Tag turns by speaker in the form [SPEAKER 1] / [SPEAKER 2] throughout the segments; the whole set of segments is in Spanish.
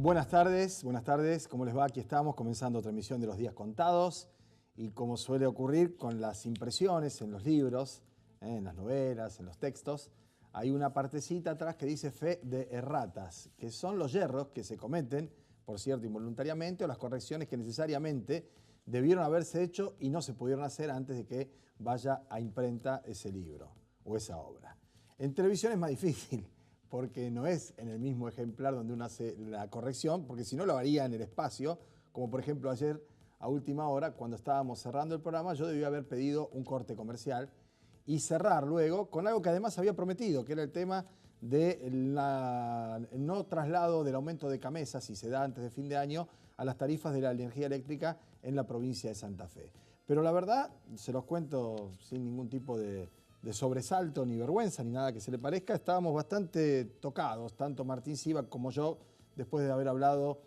[SPEAKER 1] buenas tardes, ¿cómo les va? Aquí estamos comenzando otra emisión de Los Días Contados y como suele ocurrir con las impresiones en los libros, en las novelas, en los textos, hay una partecita atrás que dice fe de erratas, que son los yerros que se cometen, por cierto, involuntariamente, o las correcciones que necesariamente debieron haberse hecho y no se pudieron hacer antes de que vaya a imprenta ese libro o esa obra. En televisión es más difícil, porque no es en el mismo ejemplar donde uno hace la corrección, porque si no lo haría en el espacio, como por ejemplo ayer a última hora, cuando estábamos cerrando el programa, yo debía haber pedido un corte comercial y cerrar luego con algo que además había prometido, que era el tema del no traslado del aumento de CAMESA, si se da antes de fin de año, a las tarifas de la energía eléctrica en la provincia de Santa Fe. Pero la verdad, se los cuento sin ningún tipo de sobresalto, ni vergüenza, ni nada que se le parezca, estábamos bastante tocados, tanto Martín Siva como yo, después de haber hablado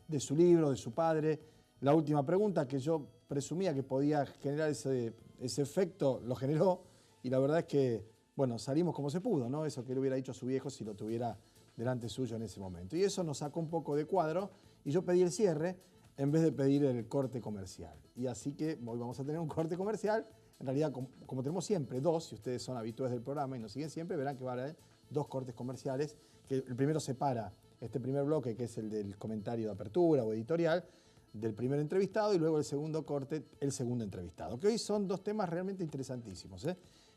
[SPEAKER 1] de su libro, de su padre. La última pregunta, que yo presumía que podía generar ese efecto, lo generó, y la verdad es que, bueno, salimos como se pudo, ¿no? Eso que le hubiera dicho a su viejo si lo tuviera delante suyo en ese momento. Y eso nos sacó un poco de cuadro, y yo pedí el cierre en vez de pedir el corte comercial. Y así que hoy vamos a tener un corte comercial. En realidad, como tenemos siempre dos, si ustedes son habituales del programa y nos siguen siempre, verán que van a haber dos cortes comerciales, que el primero separa este primer bloque, que es el del comentario de apertura o editorial, del primer entrevistado, y luego el segundo corte, el segundo entrevistado. Que hoy son dos temas realmente interesantísimos.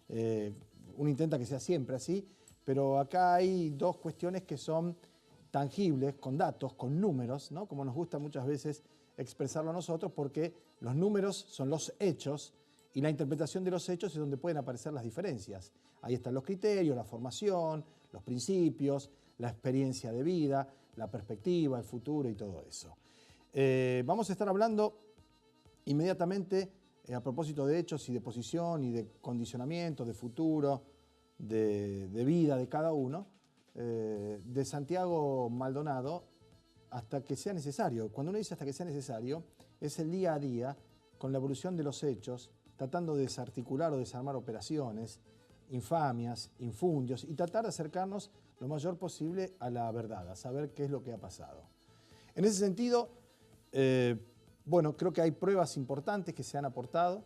[SPEAKER 1] Uno intenta que sea siempre así, pero acá hay dos cuestiones que son tangibles, con datos, con números, ¿no? Como nos gusta muchas veces expresarlo a nosotros, porque los números son los hechos, y la interpretación de los hechos es donde pueden aparecer las diferencias. Ahí están los criterios, la formación, los principios, la experiencia de vida, la perspectiva, el futuro y todo eso. Vamos a estar hablando inmediatamente a propósito de hechos y de posición y de condicionamiento, de futuro, de vida de cada uno, de Santiago Maldonado, hasta que sea necesario. Cuando uno dice hasta que sea necesario, es el día a día con la evolución de los hechos, tratando de desarticular o desarmar operaciones, infamias, infundios, y tratar de acercarnos lo mayor posible a la verdad, a saber qué es lo que ha pasado. En ese sentido, bueno, creo que hay pruebas importantes que se han aportado,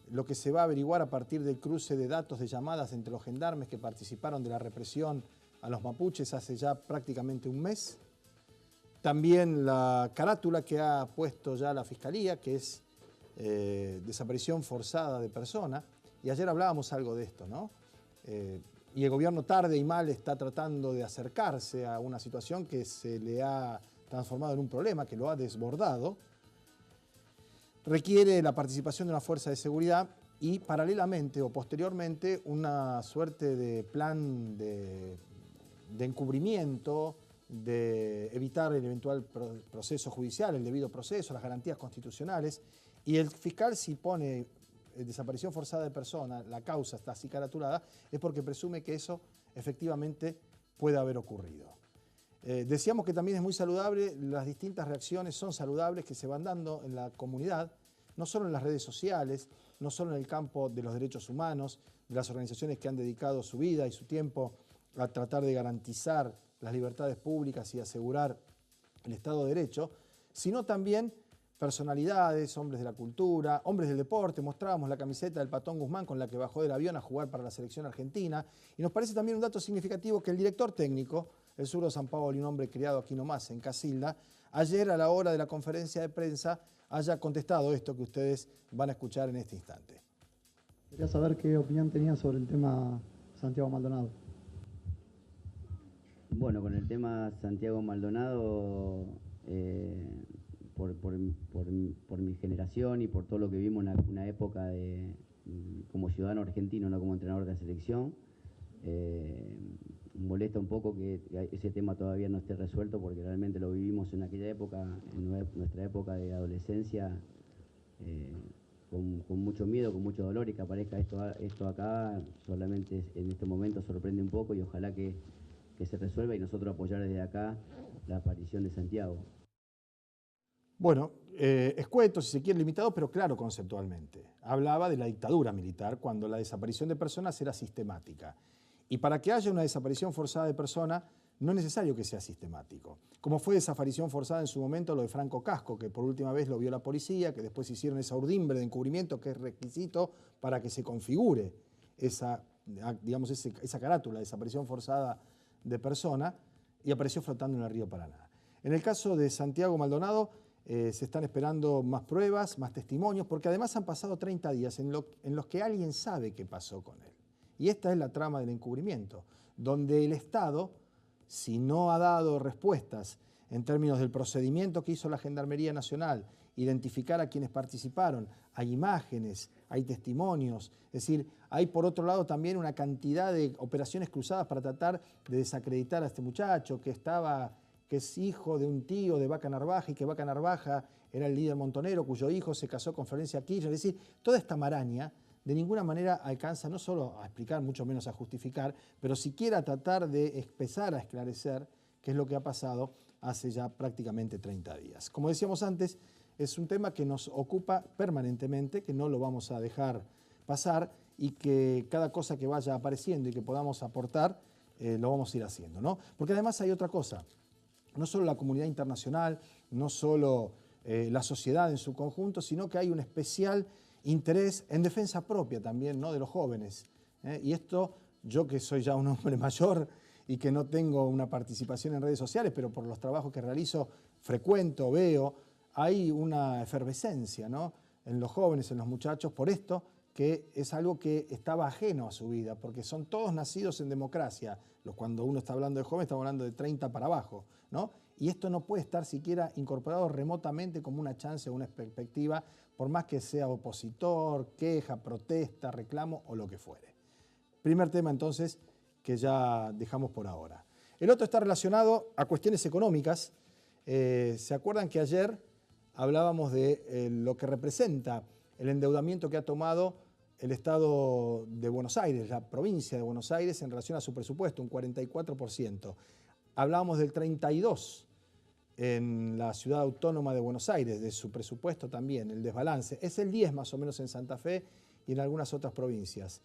[SPEAKER 1] lo que se va a averiguar a partir del cruce de datos de llamadas entre los gendarmes que participaron de la represión a los mapuches hace ya prácticamente un mes. También la carátula que ha puesto ya la Fiscalía, que es desaparición forzada de persona, y ayer hablábamos algo de esto, ¿no? Y el gobierno tarde y mal está tratando de acercarse a una situación que se le ha transformado en un problema, que lo ha desbordado. Requiere la participación de una fuerza de seguridad y paralelamente o posteriormente una suerte de plan de encubrimiento, de evitar el eventual proceso judicial, el debido proceso, las garantías constitucionales. Y el fiscal, si pone desaparición forzada de persona, la causa está así caratulada, es porque presume que eso efectivamente puede haber ocurrido. Decíamos que también es muy saludable, las distintas reacciones son saludables que se van dando en la comunidad, no solo en las redes sociales, no solo en el campo de los derechos humanos, de las organizaciones que han dedicado su vida y su tiempo a tratar de garantizar las libertades públicas y asegurar el Estado de Derecho, sino también personalidades, hombres de la cultura, hombres del deporte. Mostrábamos la camiseta del Patón Guzmán con la que bajó del avión a jugar para la selección argentina. Y nos parece también un dato significativo que el director técnico, el zurdo San Paolo, un hombre criado aquí nomás en Casilda, ayer a la hora de la conferencia de prensa haya contestado esto que ustedes van a escuchar en este instante.
[SPEAKER 2] Quería saber qué opinión tenía sobre el tema Santiago Maldonado.
[SPEAKER 3] Bueno, con el tema Santiago Maldonado, por mi generación y por todo lo que vimos en una época como ciudadano argentino, no como entrenador de la selección, molesta un poco que ese tema todavía no esté resuelto, porque realmente lo vivimos en aquella época, en nuestra época de adolescencia, con mucho miedo, con mucho dolor, y que aparezca esto acá solamente en este momento sorprende un poco, y ojalá que se resuelva y nosotros apoyar desde acá la aparición de Santiago.
[SPEAKER 1] Bueno, escueto, si se quiere, limitado, pero claro conceptualmente. Hablaba de la dictadura militar cuando la desaparición de personas era sistemática. Y para que haya una desaparición forzada de persona, no es necesario que sea sistemático. Como fue desaparición forzada en su momento lo de Franco Casco, que por última vez lo vio la policía, que después hicieron esa urdimbre de encubrimiento que es requisito para que se configure esa, digamos, esa carátula, desaparición forzada de persona, y apareció flotando en el río Paraná. En el caso de Santiago Maldonado, se están esperando más pruebas, más testimonios, porque además han pasado 30 días en los que alguien sabe qué pasó con él. Y esta es la trama del encubrimiento, donde el Estado, si no ha dado respuestas en términos del procedimiento que hizo la Gendarmería Nacional, identificar a quienes participaron, hay imágenes, hay testimonios, es decir, hay por otro lado también una cantidad de operaciones cruzadas para tratar de desacreditar a este muchacho que es hijo de un tío de Vaca Narvaja y que Vaca Narvaja era el líder montonero cuyo hijo se casó con Florencia Kirchner. Es decir, toda esta maraña de ninguna manera alcanza no solo a explicar, mucho menos a justificar, pero siquiera a tratar de empezar a esclarecer qué es lo que ha pasado hace ya prácticamente 30 días. Como decíamos antes, es un tema que nos ocupa permanentemente, que no lo vamos a dejar pasar y que cada cosa que vaya apareciendo y que podamos aportar, lo vamos a ir haciendo, ¿no? Porque además hay otra cosa, no solo la comunidad internacional, no solo la sociedad en su conjunto, sino que hay un especial interés en defensa propia también, ¿no?, de los jóvenes. Y esto, yo que soy ya un hombre mayor y que no tengo una participación en redes sociales, pero por los trabajos que realizo frecuento, veo, hay una efervescencia, ¿no?, en los jóvenes, en los muchachos, por esto, que es algo que estaba ajeno a su vida, porque son todos nacidos en democracia. Cuando uno está hablando de jóvenes, estamos hablando de 30 para abajo, ¿no? Y esto no puede estar siquiera incorporado remotamente como una chance o una perspectiva, por más que sea opositor, queja, protesta, reclamo o lo que fuere. Primer tema, entonces, que ya dejamos por ahora. El otro está relacionado a cuestiones económicas. ¿Se acuerdan que ayer hablábamos de lo que representa el endeudamiento que ha tomado el Estado de Buenos Aires, la provincia de Buenos Aires, en relación a su presupuesto, un 44%? Hablábamos del 32% en la ciudad autónoma de Buenos Aires, de su presupuesto también, el desbalance. Es el 10% más o menos en Santa Fe y en algunas otras provincias.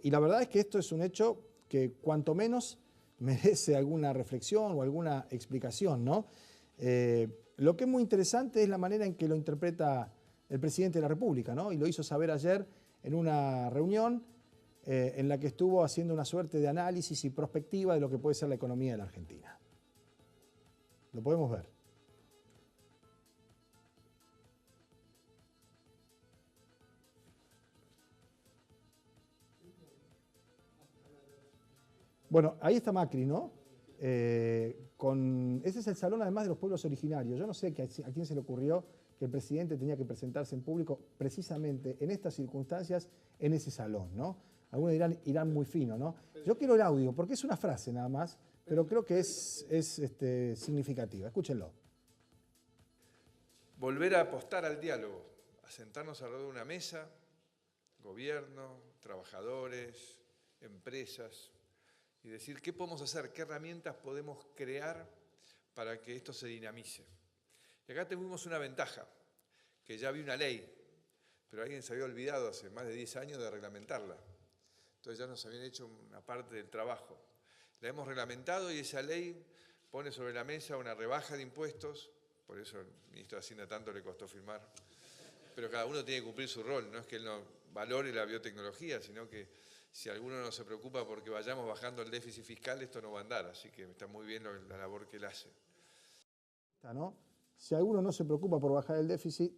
[SPEAKER 1] Y la verdad es que esto es un hecho que cuanto menos merece alguna reflexión o alguna explicación, ¿no? Lo que es muy interesante es la manera en que lo interpreta el presidente de la República, ¿no? Y lo hizo saber ayer en una reunión en la que estuvo haciendo una suerte de análisis y prospectiva de lo que puede ser la economía de la Argentina. Lo podemos ver. Bueno, ahí está Macri, ¿no? Ese es el salón además de los pueblos originarios. Yo no sé a quién se le ocurrió que el presidente tenía que presentarse en público precisamente en estas circunstancias, en ese salón, ¿no? Algunos irán muy fino, ¿no? Yo quiero el audio, porque es una frase nada más, pero creo que es significativa. Escúchenlo.
[SPEAKER 4] Volver a apostar al diálogo, a sentarnos alrededor de una mesa, gobierno, trabajadores, empresas, y decir qué podemos hacer, qué herramientas podemos crear para que esto se dinamice. Y acá tuvimos una ventaja, que ya había una ley, pero alguien se había olvidado hace más de 10 años de reglamentarla. Entonces ya nos habían hecho una parte del trabajo. La hemos reglamentado y esa ley pone sobre la mesa una rebaja de impuestos, por eso al ministro de Hacienda tanto le costó firmar. Pero cada uno tiene que cumplir su rol, no es que él no valore la biotecnología, sino que si alguno no se preocupa porque vayamos bajando el déficit fiscal, esto no va a andar, así que está muy bien la labor que él hace.
[SPEAKER 1] ¿No? Si alguno no se preocupa por bajar el déficit,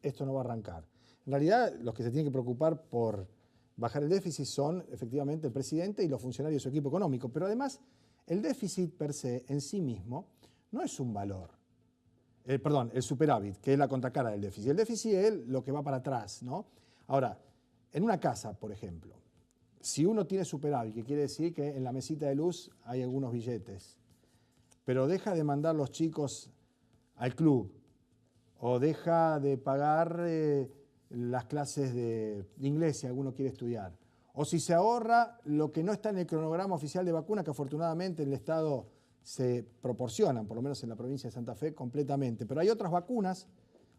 [SPEAKER 1] esto no va a arrancar. En realidad, los que se tienen que preocupar por bajar el déficit son efectivamente el presidente y los funcionarios de su equipo económico, pero además el déficit per se en sí mismo no es un valor. El superávit, que es la contracara del déficit. El déficit es lo que va para atrás, ¿no? Ahora, en una casa, por ejemplo, si uno tiene superávit, que quiere decir que en la mesita de luz hay algunos billetes, pero deja de mandar los chicos al club o deja de pagar las clases de inglés si alguno quiere estudiar, o si se ahorra lo que no está en el cronograma oficial de vacuna, que afortunadamente en el Estado se proporcionan, por lo menos en la provincia de Santa Fe, completamente, pero hay otras vacunas,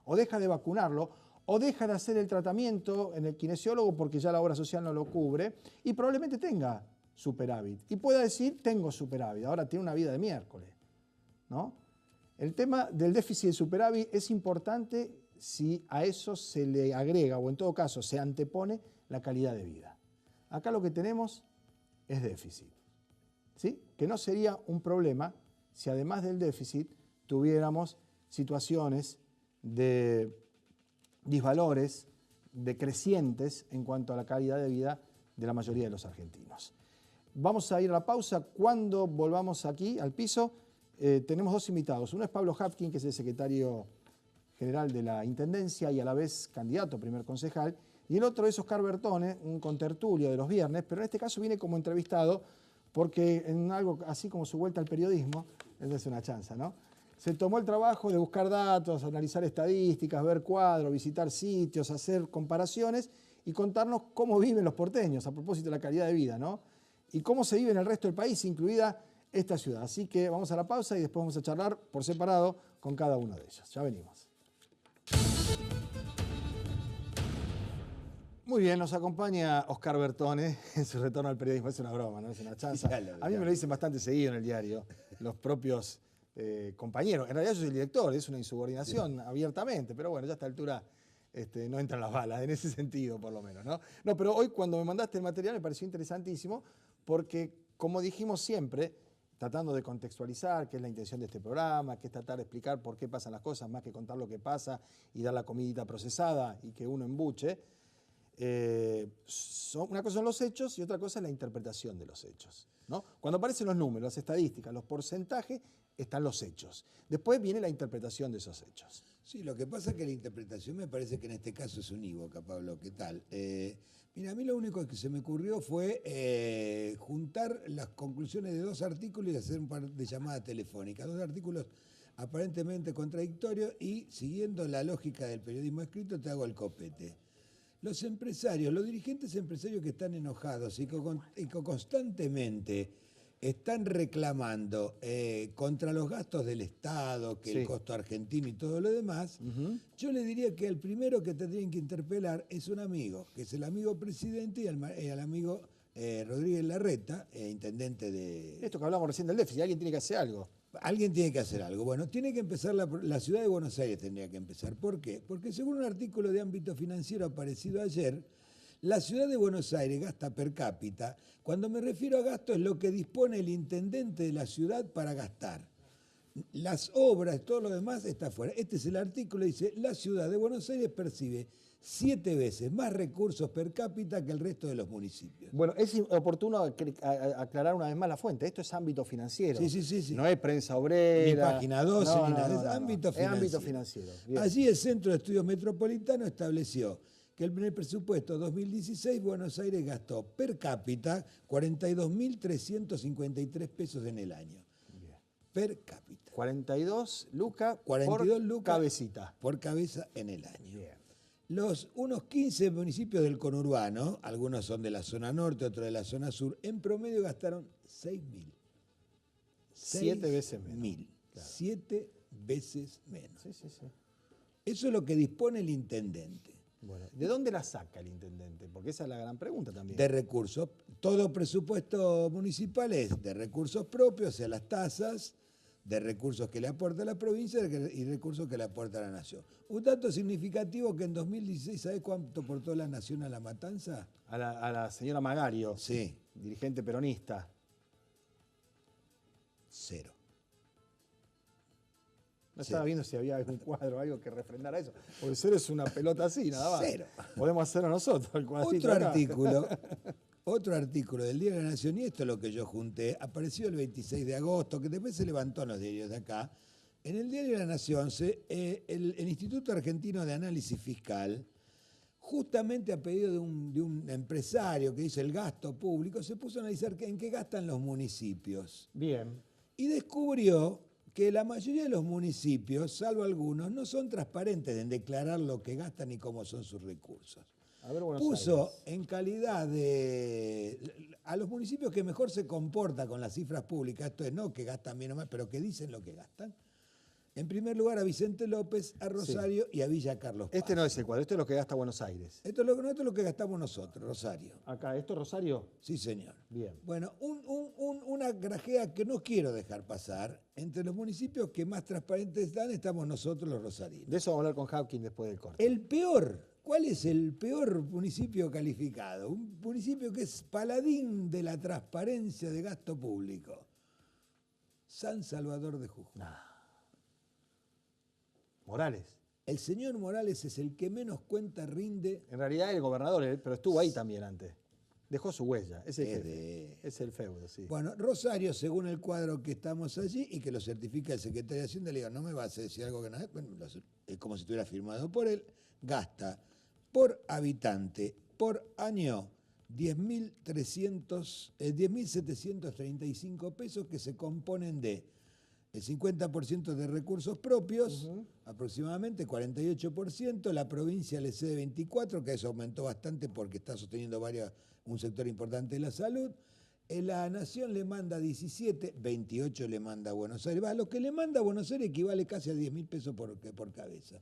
[SPEAKER 1] o deja de vacunarlo, o deja de hacer el tratamiento en el kinesiólogo porque ya la obra social no lo cubre, y probablemente tenga superávit. Y pueda decir, tengo superávit, ahora tiene una vida de miércoles, ¿no? El tema del déficit de superávit es importante si a eso se le agrega, o en todo caso se antepone, la calidad de vida. Acá lo que tenemos es déficit, ¿sí? Que no sería un problema si además del déficit tuviéramos situaciones de disvalores decrecientes en cuanto a la calidad de vida de la mayoría de los argentinos. Vamos a ir a la pausa. Cuando volvamos aquí al piso, tenemos dos invitados. Uno es Pablo Hapkin, que es el secretario general de la Intendencia y a la vez candidato a primer concejal, y el otro es Oscar Bertone, un contertulio de los viernes, pero en este caso viene como entrevistado porque en algo así como su vuelta al periodismo, él es una chanza, ¿no? Se tomó el trabajo de buscar datos, analizar estadísticas, ver cuadros, visitar sitios, hacer comparaciones y contarnos cómo viven los porteños a propósito de la calidad de vida, ¿no? Y cómo se vive en el resto del país, incluida esta ciudad. Así que vamos a la pausa y después vamos a charlar por separado con cada uno de ellos. Ya venimos. Muy bien, nos acompaña Oscar Bertone en su retorno al periodismo. Es una broma, ¿no? Es una chanza. A mí me lo dicen bastante seguido en el diario, los propios compañeros. En realidad yo soy el director, es una insubordinación abiertamente, pero bueno, ya a esta altura no entran las balas, en ese sentido por lo menos, ¿no? No, pero hoy cuando me mandaste el material me pareció interesantísimo porque, como dijimos siempre, tratando de contextualizar qué es la intención de este programa, que es tratar de explicar por qué pasan las cosas, más que contar lo que pasa y dar la comidita procesada y que uno embuche. Una cosa son los hechos y otra cosa es la interpretación de los hechos, ¿no? Cuando aparecen los números, las estadísticas, los porcentajes, están los hechos. Después viene la interpretación de esos hechos.
[SPEAKER 5] Sí, lo que pasa es que la interpretación me parece que en este caso es unívoca, Pablo. ¿Qué tal? Mira, a mí lo único que se me ocurrió fue juntar las conclusiones de dos artículos y hacer un par de llamadas telefónicas. Dos artículos aparentemente contradictorios y, siguiendo la lógica del periodismo escrito, te hago el copete. Los empresarios, los dirigentes empresarios que están enojados y que constantemente están reclamando contra los gastos del Estado, que el costo argentino y todo lo demás, yo le diría que el primero que tendrían que interpelar es un amigo, que es el amigo presidente y al amigo Rodríguez Larreta, intendente de...
[SPEAKER 1] Esto que hablamos recién del déficit, alguien tiene que hacer algo.
[SPEAKER 5] Alguien tiene que hacer algo. Bueno, tiene que empezar la ciudad de Buenos Aires tendría que empezar. ¿Por qué? Porque según un artículo de Ámbito Financiero aparecido ayer, la ciudad de Buenos Aires gasta per cápita. Cuando me refiero a gasto es lo que dispone el intendente de la ciudad para gastar. Las obras, todo lo demás está fuera. Este es el artículo, dice, la ciudad de Buenos Aires percibe 7 veces más recursos per cápita que el resto de los municipios.
[SPEAKER 1] Bueno, es oportuno aclarar una vez más la fuente. Esto es ámbito financiero.
[SPEAKER 5] Sí.
[SPEAKER 1] No es prensa obrera.
[SPEAKER 5] Ni página 12, ni nada. Es ámbito financiero.
[SPEAKER 1] Es ámbito financiero. Bien.
[SPEAKER 5] Allí el Centro de Estudios Metropolitanos estableció que en el presupuesto 2016 Buenos Aires gastó per cápita 42.353 pesos en el año.
[SPEAKER 1] Bien.
[SPEAKER 5] Per cápita.
[SPEAKER 1] 42 lucas por cabecita.
[SPEAKER 5] Por cabeza en el año.
[SPEAKER 1] Bien.
[SPEAKER 5] Unos 15 municipios del conurbano, algunos son de la zona norte, otros de la zona sur, en promedio gastaron 6.000.
[SPEAKER 1] 7 veces menos.
[SPEAKER 5] 6.000. Claro. 7 veces menos.
[SPEAKER 1] Sí.
[SPEAKER 5] Eso es lo que dispone el intendente.
[SPEAKER 1] Bueno, ¿de dónde la saca el intendente? Porque esa es la gran pregunta también.
[SPEAKER 5] De recursos. Todo presupuesto municipal es de recursos propios, o sea, las tasas, de recursos que le aporta la provincia y recursos que le aporta la nación. Un dato significativo que en 2016, ¿sabés cuánto aportó la nación a La Matanza?
[SPEAKER 1] A la señora Magario,
[SPEAKER 5] sí,
[SPEAKER 1] dirigente peronista.
[SPEAKER 5] 0.
[SPEAKER 1] No estaba viendo si había algún cuadro o algo que refrendara eso. Porque 0 es una pelota así, nada más.
[SPEAKER 5] 0.
[SPEAKER 1] Podemos hacerlo nosotros, el cuadrito acá.
[SPEAKER 5] Otro artículo del Día de la Nación, y esto es lo que yo junté, apareció el 26 de agosto, que después se levantó en los diarios de acá. En el Diario de la Nación, el Instituto Argentino de Análisis Fiscal, justamente a pedido de un empresario que dice el gasto público, se puso a analizar en qué gastan los municipios.
[SPEAKER 1] Bien.
[SPEAKER 5] Y descubrió que la mayoría de los municipios, salvo algunos, no son transparentes en declarar lo que gastan y cómo son sus recursos. Puso en calidad a los municipios que mejor se comporta con las cifras públicas, esto es no que gastan bien o más, pero que dicen lo que gastan, En primer lugar a Vicente López, a Rosario y a Villa Carlos Paz.
[SPEAKER 1] Este no es el cuadro, este es lo que gasta Buenos Aires.
[SPEAKER 5] Esto es lo que gastamos nosotros, Rosario.
[SPEAKER 1] Acá, ¿esto es Rosario?
[SPEAKER 5] Sí, señor.
[SPEAKER 1] Bien.
[SPEAKER 5] Bueno, una grajea que no quiero dejar pasar. Entre los municipios que más transparentes dan estamos nosotros los rosarinos.
[SPEAKER 1] De eso vamos a hablar con Hawking después del corte.
[SPEAKER 5] El peor, ¿cuál es el peor municipio calificado? Un municipio que es paladín de la transparencia de gasto público. San Salvador de Jujuy.
[SPEAKER 1] Morales.
[SPEAKER 5] El señor Morales es el que menos cuenta rinde.
[SPEAKER 1] En realidad el gobernador, pero estuvo ahí también antes. Dejó su huella. Es el
[SPEAKER 5] Es
[SPEAKER 1] jefe.
[SPEAKER 5] de-
[SPEAKER 1] Es el feudo, sí.
[SPEAKER 5] Bueno, Rosario, según el cuadro que estamos allí y que lo certifica el secretario de Hacienda, le digo, no me vas a decir algo que no es, bueno, es como si estuviera firmado por él, gasta por habitante, por año, 10.735 pesos que se componen de el 50% de recursos propios, aproximadamente 48%, la provincia le cede 24%, que eso aumentó bastante porque está sosteniendo un sector importante de la salud. La Nación le manda 17, 28 le manda a Buenos Aires. Lo que le manda a Buenos Aires equivale casi a 10.000 pesos por cabeza.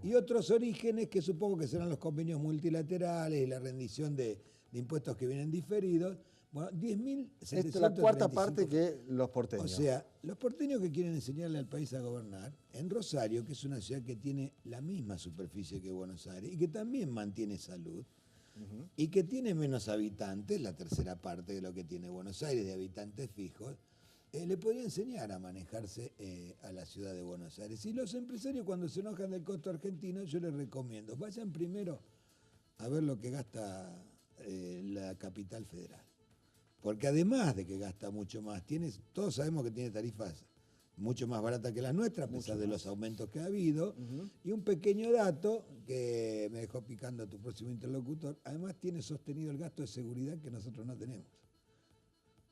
[SPEAKER 5] Y otros orígenes que supongo que serán los convenios multilaterales y la rendición de impuestos que vienen diferidos. Bueno, 10.735.
[SPEAKER 1] Esta es la cuarta parte que los porteños.
[SPEAKER 5] O sea, los porteños que quieren enseñarle al país a gobernar, en Rosario, que es una ciudad que tiene la misma superficie que Buenos Aires y que también mantiene salud, y que tiene menos habitantes, la tercera parte de lo que tiene Buenos Aires de habitantes fijos, le podría enseñar a manejarse a la ciudad de Buenos Aires. Y los empresarios cuando se enojan del costo argentino, yo les recomiendo, vayan primero a ver lo que gasta la capital federal. Porque además de que gasta mucho más, todos sabemos que tiene tarifas mucho más baratas que las nuestras, a pesar de los aumentos que ha habido. Y un pequeño dato que me dejó picando tu próximo interlocutor, además tiene sostenido el gasto de seguridad que nosotros no tenemos.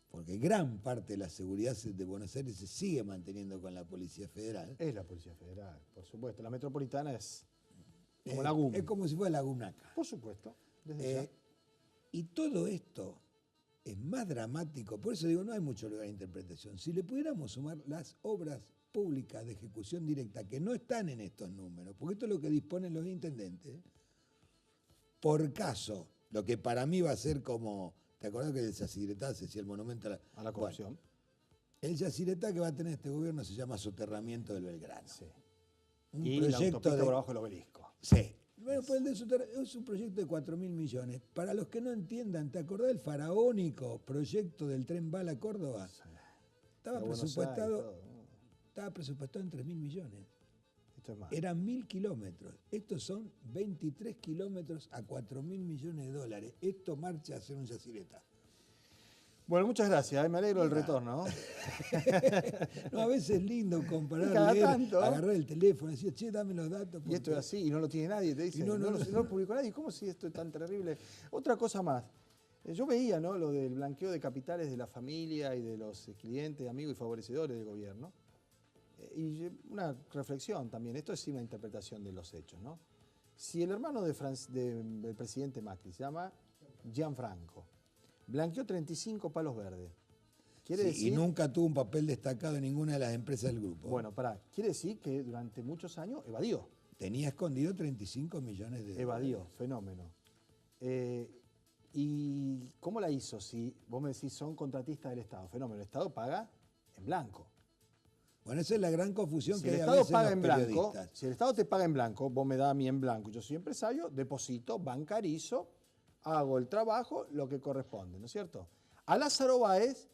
[SPEAKER 5] Porque gran parte de la seguridad de Buenos Aires se sigue manteniendo con la Policía Federal.
[SPEAKER 1] Es la Policía Federal, por supuesto. La metropolitana es como la GUM.
[SPEAKER 5] Es como si fuera la GUMNACA.
[SPEAKER 1] Por supuesto. Desde ya.
[SPEAKER 5] Y todo esto es más dramático, por eso digo, no hay mucho lugar de interpretación. Si le pudiéramos sumar las obras públicas de ejecución directa, que no están en estos números, porque esto es lo que disponen los intendentes, por caso, lo que para mí va a ser como, ¿te acordás que el Yacyretá se decía el monumento
[SPEAKER 1] A la corrupción?
[SPEAKER 5] Bueno, el Yacyretá que va a tener este gobierno se llama Soterramiento del Belgrano.
[SPEAKER 1] Sí.
[SPEAKER 5] Un
[SPEAKER 1] Y la
[SPEAKER 5] proyecto
[SPEAKER 1] autopista por abajo del obelisco.
[SPEAKER 5] Sí. Bueno, pues el de es un proyecto de 4.000 millones. Para los que no entiendan, ¿te acordás del faraónico proyecto del tren bala a Córdoba? Estaba
[SPEAKER 1] De Buenos
[SPEAKER 5] presupuestado,
[SPEAKER 1] Aires, todo.
[SPEAKER 5] estaba presupuestado en 3.000 millones.
[SPEAKER 1] Esto es más.
[SPEAKER 5] Eran 1.000 kilómetros. Estos son 23 kilómetros a 4.000 millones de dólares. Esto marcha a ser un Yacyretá.
[SPEAKER 1] Bueno, muchas gracias. Me alegro del retorno.
[SPEAKER 5] No, a veces es lindo comparar,
[SPEAKER 1] Cada
[SPEAKER 5] leer,
[SPEAKER 1] tanto.
[SPEAKER 5] agarrar el teléfono, decir, che, dame los datos.
[SPEAKER 1] Y esto es así, y no lo tiene nadie, te dice.
[SPEAKER 5] Y no
[SPEAKER 1] lo publicó nadie. ¿Cómo si esto es tan terrible? Otra cosa más. Yo veía, ¿no?, lo del blanqueo de capitales de la familia y de los clientes, amigos y favorecedores del gobierno. Y una reflexión también. Esto es sí una interpretación de los hechos, ¿no? Si el hermano del presidente Macri se llama Gianfranco, blanqueó 35 palos verdes. Quiere
[SPEAKER 5] Sí,
[SPEAKER 1] decir,
[SPEAKER 5] y nunca tuvo un papel destacado en ninguna de las empresas del grupo.
[SPEAKER 1] bueno, quiere decir que durante muchos años evadió.
[SPEAKER 5] Tenía escondido 35 millones de dólares.
[SPEAKER 1] Evadió, fenómeno. ¿Y cómo la hizo? Si vos me decís son contratistas del Estado, fenómeno, el Estado paga en blanco.
[SPEAKER 5] Bueno, esa es la gran confusión
[SPEAKER 1] Si
[SPEAKER 5] que
[SPEAKER 1] el
[SPEAKER 5] hay a
[SPEAKER 1] Estado
[SPEAKER 5] veces
[SPEAKER 1] paga
[SPEAKER 5] en
[SPEAKER 1] en
[SPEAKER 5] los
[SPEAKER 1] blanco,
[SPEAKER 5] periodistas.
[SPEAKER 1] si el Estado te paga en blanco, vos me das a mí en blanco, yo soy empresario, deposito, bancarizo, hago el trabajo, lo que corresponde, ¿no es cierto? A Lázaro Báez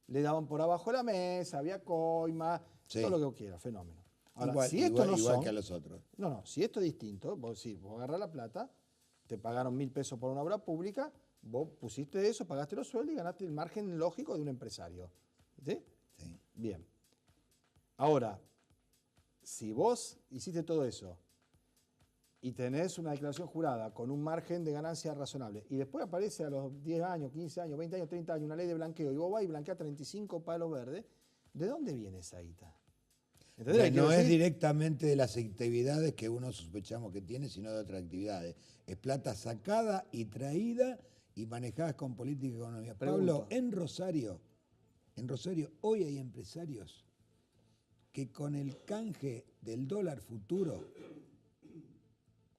[SPEAKER 1] le daban por abajo la mesa, había coima,
[SPEAKER 5] Sí.
[SPEAKER 1] todo lo que quiera, fenómeno. Ahora,
[SPEAKER 5] igual,
[SPEAKER 1] si esto
[SPEAKER 5] igual-
[SPEAKER 1] no
[SPEAKER 5] igual
[SPEAKER 1] son,
[SPEAKER 5] que a los otros.
[SPEAKER 1] no, si esto es distinto, vos agarrás la plata, te pagaron 1.000 pesos por una obra pública, vos pusiste eso, pagaste los sueldos y ganaste el margen lógico de un empresario. ¿Sí?
[SPEAKER 5] Sí.
[SPEAKER 1] Bien. Ahora, si vos hiciste todo eso y tenés una declaración jurada con un margen de ganancia razonable y después aparece a los 10 años, 15 años, 20 años, 30 años una ley de blanqueo y vos vas y blanqueás 35 palos verdes, ¿de dónde viene esa guita? ¿Entendés lo que
[SPEAKER 5] No
[SPEAKER 1] quiero
[SPEAKER 5] es
[SPEAKER 1] decir?
[SPEAKER 5] directamente de las actividades que uno sospechamos que tiene, sino de otras actividades. Es plata sacada y traída y manejada con política y economía.
[SPEAKER 1] Pregunto.
[SPEAKER 5] Pablo, en Rosario, hoy hay empresarios que con el canje del dólar futuro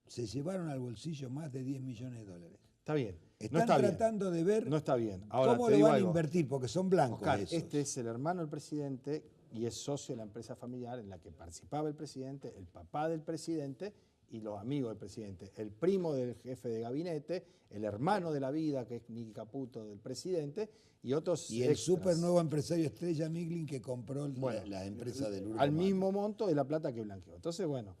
[SPEAKER 5] se llevaron al bolsillo más de 10 millones de dólares.
[SPEAKER 1] Está bien.
[SPEAKER 5] Están
[SPEAKER 1] No está
[SPEAKER 5] tratando
[SPEAKER 1] bien.
[SPEAKER 5] de ver
[SPEAKER 1] No está bien. Ahora,
[SPEAKER 5] cómo
[SPEAKER 1] te
[SPEAKER 5] lo
[SPEAKER 1] digo
[SPEAKER 5] van a
[SPEAKER 1] algo.
[SPEAKER 5] invertir, porque son blancos
[SPEAKER 1] Oscar,
[SPEAKER 5] esos.
[SPEAKER 1] este es el hermano del presidente y es socio de la empresa familiar en la que participaba el presidente, el papá del presidente y los amigos del presidente, el primo del jefe de gabinete, el hermano de la vida, que es Nicky Caputo, del presidente, y otros
[SPEAKER 5] Y el
[SPEAKER 1] extras.
[SPEAKER 5] súper nuevo empresario Estrella Miglin que compró
[SPEAKER 1] Bueno,
[SPEAKER 5] la empresa del Uruguay.
[SPEAKER 1] al mismo monto de la plata que blanqueó. Entonces, bueno,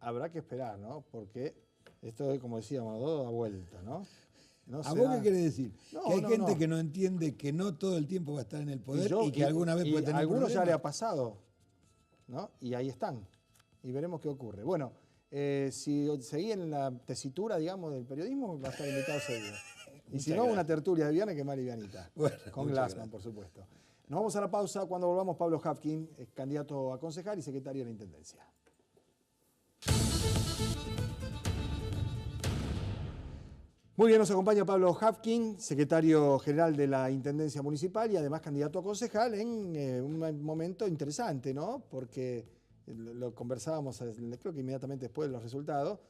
[SPEAKER 1] habrá que esperar, ¿no? Porque esto es, como decíamos, todo da vuelta, ¿no? No
[SPEAKER 5] ¿A
[SPEAKER 1] se
[SPEAKER 5] vos
[SPEAKER 1] da-
[SPEAKER 5] qué querés decir?
[SPEAKER 1] No,
[SPEAKER 5] que hay
[SPEAKER 1] no,
[SPEAKER 5] gente
[SPEAKER 1] no.
[SPEAKER 5] que no entiende que no todo el tiempo va a estar en el poder y,
[SPEAKER 1] yo-
[SPEAKER 5] que alguna vez
[SPEAKER 1] y
[SPEAKER 5] puede tener
[SPEAKER 1] a algunos ya
[SPEAKER 5] problemas.
[SPEAKER 1] le ha pasado, ¿no? Y ahí están. Y veremos qué ocurre. Bueno, si seguí en la tesitura, digamos, del periodismo, va a estar invitado seguido. Y si no, una tertulia de viernes que más livianita.
[SPEAKER 5] Bueno,
[SPEAKER 1] con
[SPEAKER 5] muchas
[SPEAKER 1] Glassman, por supuesto. Nos vamos a la pausa. Cuando volvamos, Pablo Hafkin, candidato a concejal y secretario de la Intendencia. Muy bien, nos acompaña Pablo Hafkin, secretario general de la Intendencia Municipal y además candidato a concejal en un momento interesante, ¿no? Porque lo conversábamos, creo que inmediatamente después de los resultados,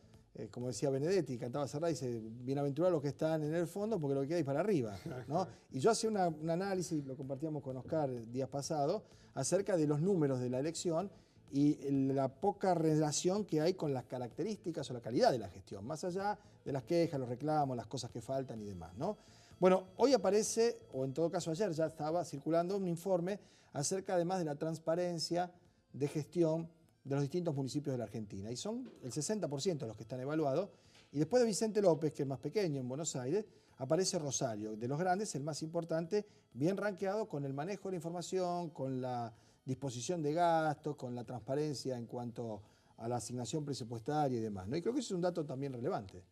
[SPEAKER 1] como decía Benedetti, cantaba Serrat, dice, bienaventurados los que están en el fondo porque lo que queda es para arriba, ¿no? Y yo hacía un análisis, lo compartíamos con Oscar días pasados, acerca de los números de la elección y la poca relación que hay con las características o la calidad de la gestión, más allá de las quejas, los reclamos, las cosas que faltan y demás, ¿no? Bueno, hoy aparece, o en todo caso ayer ya estaba circulando un informe acerca además de la transparencia de gestión de los distintos municipios de la Argentina, y son el 60% los que están evaluados, y después de Vicente López, que es más pequeño en Buenos Aires, aparece Rosario, de los grandes, el más importante, bien rankeado con el manejo de la información, con la disposición de gastos, con la transparencia en cuanto a la asignación presupuestaria y demás, ¿no? Y creo que eso es un dato también relevante.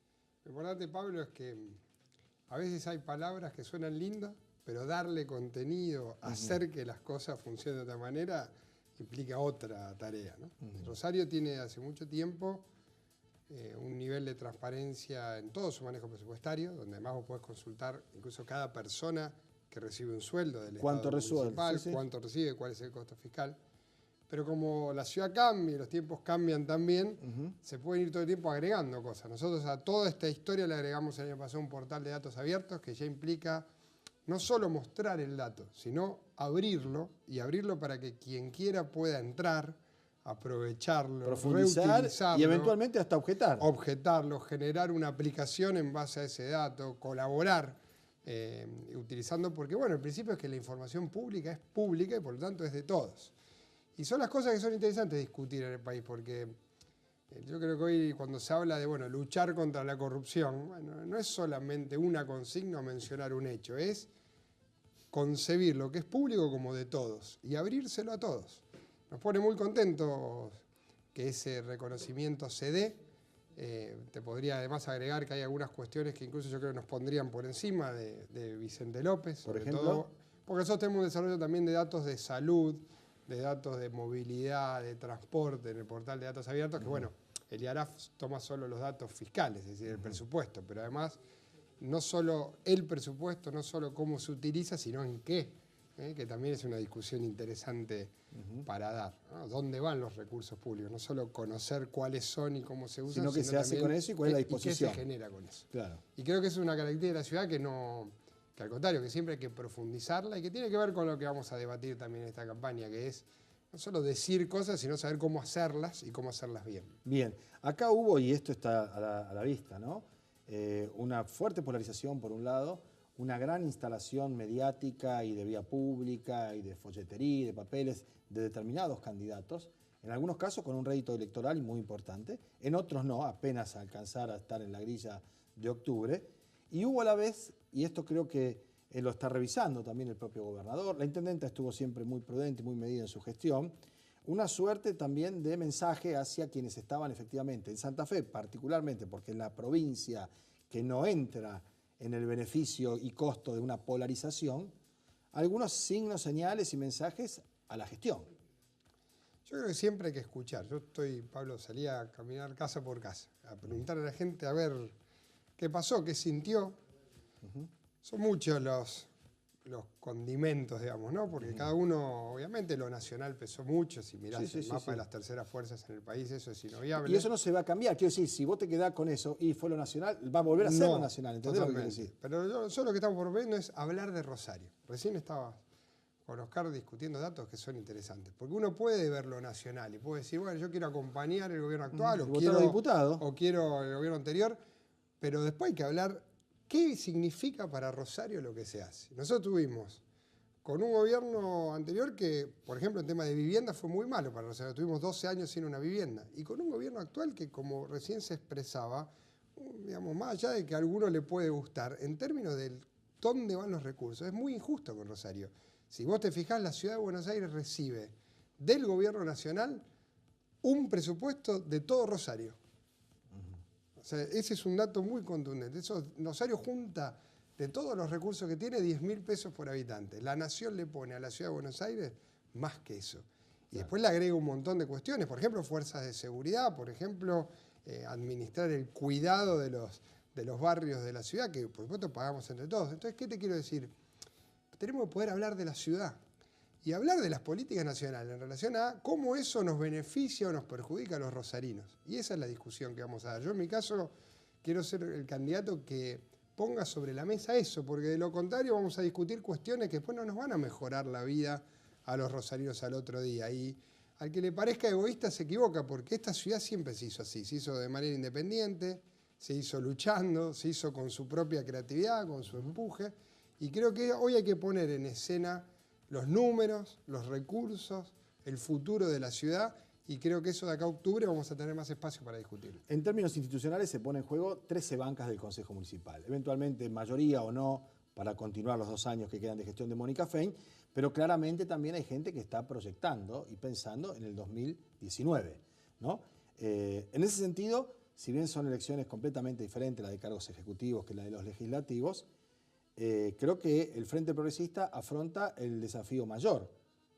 [SPEAKER 6] Lo importante, Pablo, es que a veces hay palabras que suenan lindas, pero darle contenido, hacer que las cosas funcionen de otra manera, implica otra tarea, ¿no? Rosario tiene hace mucho tiempo un nivel de transparencia en todo su manejo presupuestario, donde además vos podés consultar incluso cada persona que recibe un sueldo del
[SPEAKER 1] ¿Cuánto
[SPEAKER 6] Estado
[SPEAKER 1] resuelve?
[SPEAKER 6] municipal,
[SPEAKER 1] Sí, sí.
[SPEAKER 6] cuánto recibe, cuál es el costo fiscal. Pero como la ciudad cambia y los tiempos cambian también, se pueden ir todo el tiempo agregando cosas. Nosotros a toda esta historia le agregamos el año pasado un portal de datos abiertos que ya implica no solo mostrar el dato, sino abrirlo, y abrirlo para que quien quiera pueda entrar, aprovecharlo,
[SPEAKER 1] Profundizar
[SPEAKER 6] reutilizarlo,
[SPEAKER 1] y eventualmente hasta objetar.
[SPEAKER 6] objetarlo, generar una aplicación en base a ese dato, colaborar utilizando, porque bueno, el principio es que la información pública es pública y por lo tanto es de todos. Y son las cosas que son interesantes discutir en el país, porque yo creo que hoy cuando se habla de bueno, luchar contra la corrupción, bueno, no es solamente una consigna o mencionar un hecho, es concebir lo que es público como de todos y abrírselo a todos. Nos pone muy contentos que ese reconocimiento se dé. Te podría además agregar que hay algunas cuestiones que incluso yo creo que nos pondrían por encima de Vicente López.
[SPEAKER 1] Por
[SPEAKER 6] sobre
[SPEAKER 1] ejemplo,
[SPEAKER 6] todo, porque nosotros tenemos un desarrollo también de datos de salud, de datos de movilidad, de transporte en el portal de datos abiertos, que bueno, el IARAF toma solo los datos fiscales, es decir, el presupuesto, pero además no solo el presupuesto, no solo cómo se utiliza, sino en qué, que también es una discusión interesante para dar, ¿no? ¿Dónde van los recursos públicos? No solo conocer cuáles son y cómo se usan,
[SPEAKER 1] Sino qué se hace
[SPEAKER 6] también
[SPEAKER 1] con eso y cuál es la
[SPEAKER 6] qué-
[SPEAKER 1] disposición.
[SPEAKER 6] Y qué se genera con eso.
[SPEAKER 1] Claro.
[SPEAKER 6] Y creo que es una característica de la ciudad que al contrario, que siempre hay que profundizarla y que tiene que ver con lo que vamos a debatir también en esta campaña, que es no solo decir cosas, sino saber cómo hacerlas y cómo hacerlas bien.
[SPEAKER 1] Bien, acá hubo, y esto está a la vista, ¿no? Una fuerte polarización por un lado, una gran instalación mediática y de vía pública y de folletería, de papeles de determinados candidatos, en algunos casos con un rédito electoral muy importante, en otros no, apenas alcanzar a estar en la grilla de octubre. Y hubo a la vez, y esto creo que lo está revisando también el propio gobernador, la intendenta estuvo siempre muy prudente y muy medida en su gestión, una suerte también de mensaje hacia quienes estaban efectivamente en Santa Fe, particularmente porque es la provincia que no entra en el beneficio y costo de una polarización, algunos signos, señales y mensajes a la gestión.
[SPEAKER 6] Yo creo que siempre hay que escuchar. Pablo, salía a caminar casa por casa, a preguntar a la gente a ver qué pasó, qué sintió. Son muchos los condimentos, digamos, ¿no? Porque cada uno, obviamente, lo nacional pesó mucho. Si mirás el mapa de las terceras fuerzas en el país, eso es inobviable.
[SPEAKER 1] Y eso no se va a cambiar. Quiero decir, si vos te quedás con eso y fue lo nacional, va a volver a ser lo nacional. ¿Entendés lo que quiero decir?
[SPEAKER 6] Pero yo lo que estamos proponiendo es hablar de Rosario. Recién estaba con Oscar discutiendo datos que son interesantes. Porque uno puede ver lo nacional y puede decir, bueno, yo quiero acompañar el gobierno actual o quiero el gobierno anterior, pero después hay que hablar qué significa para Rosario lo que se hace. Nosotros tuvimos con un gobierno anterior que, por ejemplo, en tema de vivienda fue muy malo para Rosario. Tuvimos 12 años sin una vivienda. Y con un gobierno actual que, como recién se expresaba, digamos, más allá de que a alguno le puede gustar, en términos de dónde van los recursos, es muy injusto con Rosario. Si vos te fijás, la ciudad de Buenos Aires recibe del gobierno nacional un presupuesto de todo Rosario. O sea, ese es un dato muy contundente. Rosario junta de todos los recursos que tiene 10.000 pesos por habitante. La nación le pone a la ciudad de Buenos Aires más que eso. Y después le agrega un montón de cuestiones, por ejemplo, fuerzas de seguridad, por ejemplo, administrar el cuidado de los barrios de la ciudad, que por supuesto pagamos entre todos. Entonces, ¿qué te quiero decir? Tenemos que poder hablar de la ciudad y hablar de las políticas nacionales en relación a cómo eso nos beneficia o nos perjudica a los rosarinos. Y esa es la discusión que vamos a dar. Yo en mi caso quiero ser el candidato que ponga sobre la mesa eso, porque de lo contrario vamos a discutir cuestiones que después no nos van a mejorar la vida a los rosarinos al otro día. Y al que le parezca egoísta se equivoca, porque esta ciudad siempre se hizo así, se hizo de manera independiente, se hizo luchando, se hizo con su propia creatividad, con su empuje, y creo que hoy hay que poner en escena los números, los recursos, el futuro de la ciudad, y creo que eso de acá a octubre vamos a tener más espacio para discutirlo.
[SPEAKER 1] En términos institucionales se pone en juego 13 bancas del Consejo Municipal, eventualmente mayoría o no para continuar los 2 años que quedan de gestión de Mónica Fein, pero claramente también hay gente que está proyectando y pensando en el 2019, ¿no? En ese sentido, si bien son elecciones completamente diferentes, la de cargos ejecutivos que la de los legislativos, creo que el Frente Progresista afronta el desafío mayor,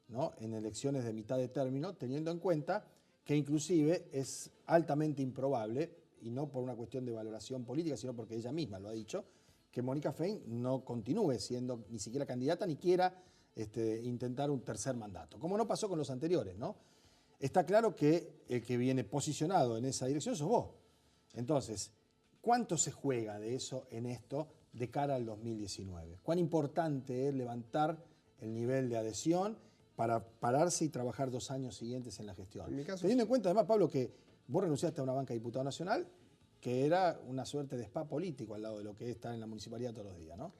[SPEAKER 1] ¿no? En elecciones de mitad de término, teniendo en cuenta que inclusive es altamente improbable, y no por una cuestión de valoración política, sino porque ella misma lo ha dicho, que Mónica Fein no continúe siendo ni siquiera candidata ni quiera intentar un tercer mandato, como no pasó con los anteriores, ¿no? Está claro que el que viene posicionado en esa dirección sos vos. Entonces, ¿cuánto se juega de eso en esto de cara al 2019? ¿Cuán importante es levantar el nivel de adhesión para pararse y trabajar 2 años siguientes en la gestión?
[SPEAKER 6] En mi caso,
[SPEAKER 1] teniendo en cuenta además, Pablo, que vos renunciaste a una banca de diputado nacional que era una suerte de spa político al lado de lo que es estar en la municipalidad todos los días, ¿no?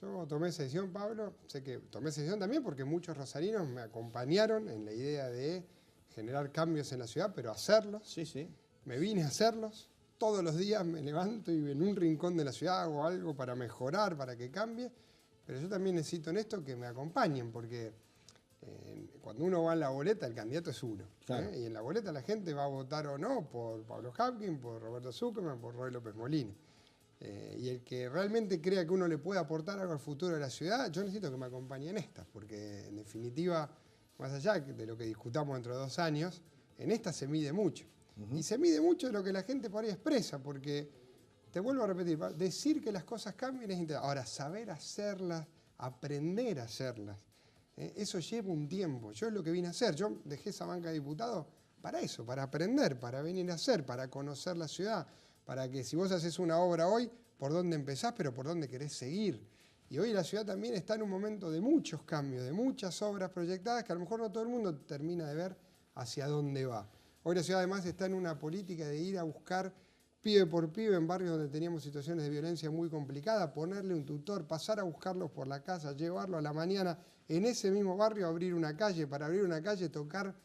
[SPEAKER 6] Yo tomé esa decisión, Pablo, sé que tomé esa decisión también porque muchos rosarinos me acompañaron en la idea de generar cambios en la ciudad, pero hacerlos.
[SPEAKER 1] Sí, sí.
[SPEAKER 6] Me vine a hacerlos. Todos los días me levanto y en un rincón de la ciudad hago algo para mejorar, para que cambie. Pero yo también necesito en esto que me acompañen, porque cuando uno va en la boleta, el candidato es uno.
[SPEAKER 1] Claro.
[SPEAKER 6] Y en la boleta la gente va a votar o no por Pablo Hapkin, por Roberto Zuckerman, por Roy López Molina. Y el que realmente crea que uno le puede aportar algo al futuro de la ciudad, yo necesito que me acompañe en estas, porque en definitiva, más allá de lo que discutamos dentro de 2 años, en esta se mide mucho. Y se mide mucho de lo que la gente por ahí expresa, porque, te vuelvo a repetir, decir que las cosas cambien es interesante. Ahora, saber hacerlas, aprender a hacerlas, eso lleva un tiempo. Yo es lo que vine a hacer. Yo dejé esa banca de diputados para eso, para aprender, para venir a hacer, para conocer la ciudad, para que si vos haces una obra hoy, por dónde empezás, pero por dónde querés seguir. Y hoy la ciudad también está en un momento de muchos cambios, de muchas obras proyectadas que a lo mejor no todo el mundo termina de ver hacia dónde va. Hoy la ciudad además está en una política de ir a buscar pibe por pibe en barrios donde teníamos situaciones de violencia muy complicadas, ponerle un tutor, pasar a buscarlos por la casa, llevarlo a la mañana en ese mismo barrio, abrir una calle, para abrir una calle, tocar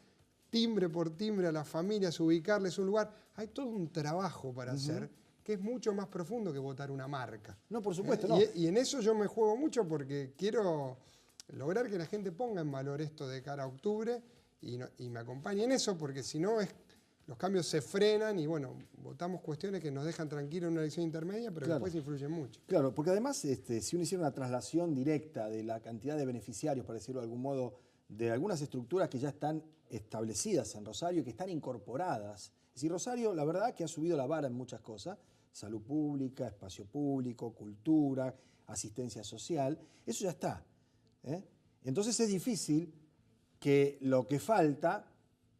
[SPEAKER 6] timbre por timbre a las familias, ubicarles un lugar. Hay todo un trabajo para hacer que es mucho más profundo que votar una marca.
[SPEAKER 1] No, por supuesto, no.
[SPEAKER 6] Y en eso yo me juego mucho porque quiero lograr que la gente ponga en valor esto de cara a octubre y me acompañe en eso, porque si no los cambios se frenan y bueno, votamos cuestiones que nos dejan tranquilos en una elección intermedia, pero
[SPEAKER 1] Claro.
[SPEAKER 6] después influyen mucho.
[SPEAKER 1] Claro, porque además si uno hiciera una traslación directa de la cantidad de beneficiarios, para decirlo de algún modo, de algunas estructuras que ya están establecidas en Rosario y que están incorporadas. Es decir, Rosario, la verdad que ha subido la vara en muchas cosas, salud pública, espacio público, cultura, asistencia social, eso ya está. Entonces es difícil que lo que falta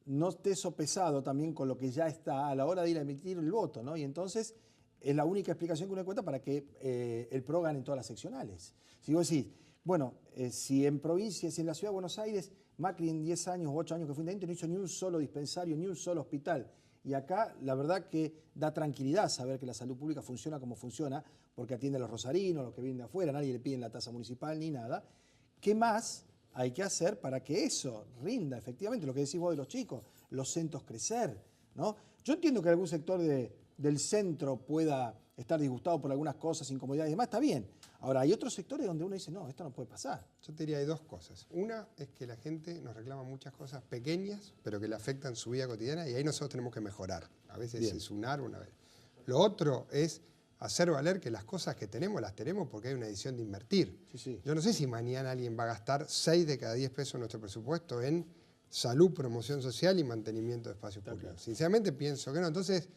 [SPEAKER 1] no esté sopesado también con lo que ya está a la hora de ir a emitir el voto, ¿no? Y entonces es la única explicación que uno encuentra para que el PRO gane en todas las seccionales. Si vos decís, bueno, si en provincias, si en la Ciudad de Buenos Aires, Macri en 10 años o 8 años que fue intendente no hizo ni un solo dispensario, ni un solo hospital. Y acá la verdad que da tranquilidad saber que la salud pública funciona como funciona, porque atiende a los rosarinos, los que vienen de afuera, nadie le pide la tasa municipal ni nada. ¿Qué más hay que hacer para que eso rinda efectivamente? Lo que decís vos de los chicos, los centros crecer, ¿no? Yo entiendo que algún sector del centro pueda estar disgustado por algunas cosas, incomodidades y demás, está bien. Ahora, hay otros sectores donde uno dice, no, esto no puede pasar.
[SPEAKER 6] Yo te diría hay dos cosas. Una es que la gente nos reclama muchas cosas pequeñas, pero que le afectan su vida cotidiana y ahí nosotros tenemos que mejorar. A veces
[SPEAKER 1] Bien.
[SPEAKER 6] es una vez. Lo otro es hacer valer que las cosas que tenemos las tenemos porque hay una decisión de invertir.
[SPEAKER 1] Sí, sí.
[SPEAKER 6] Yo no sé si mañana alguien va a gastar 6 de cada 10 pesos de nuestro presupuesto en salud, promoción social y mantenimiento de espacios públicos.
[SPEAKER 1] Claro.
[SPEAKER 6] Sinceramente pienso que no. Entonces,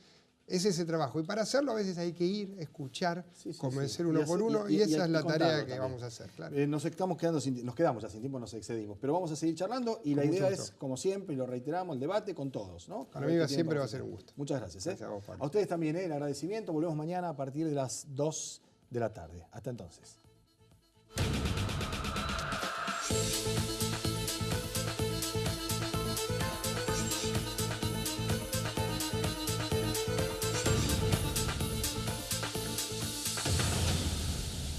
[SPEAKER 6] es ese trabajo. Y para hacerlo a veces hay que ir, escuchar,
[SPEAKER 1] Sí, sí,
[SPEAKER 6] convencer
[SPEAKER 1] sí.
[SPEAKER 6] uno
[SPEAKER 1] Y
[SPEAKER 6] por
[SPEAKER 1] hacer-
[SPEAKER 6] uno
[SPEAKER 1] y-
[SPEAKER 6] y
[SPEAKER 1] y
[SPEAKER 6] esa
[SPEAKER 1] hay
[SPEAKER 6] es la
[SPEAKER 1] que
[SPEAKER 6] tarea
[SPEAKER 1] contarlo
[SPEAKER 6] que
[SPEAKER 1] también.
[SPEAKER 6] vamos a hacer. Claro.
[SPEAKER 1] Nos quedamos ya sin tiempo, nos excedimos. Pero vamos a seguir charlando y
[SPEAKER 6] Con
[SPEAKER 1] la idea
[SPEAKER 6] mucho
[SPEAKER 1] es,
[SPEAKER 6] gusto.
[SPEAKER 1] como siempre, y lo reiteramos, el debate con todos, ¿no?
[SPEAKER 6] Para mí
[SPEAKER 1] Este
[SPEAKER 6] siempre
[SPEAKER 1] tiempo
[SPEAKER 6] va a ser un gusto.
[SPEAKER 1] Muchas gracias.
[SPEAKER 6] Gracias a vos, Pablo.
[SPEAKER 1] A ustedes también, el agradecimiento. Volvemos mañana a partir de las 2 de la tarde. Hasta entonces.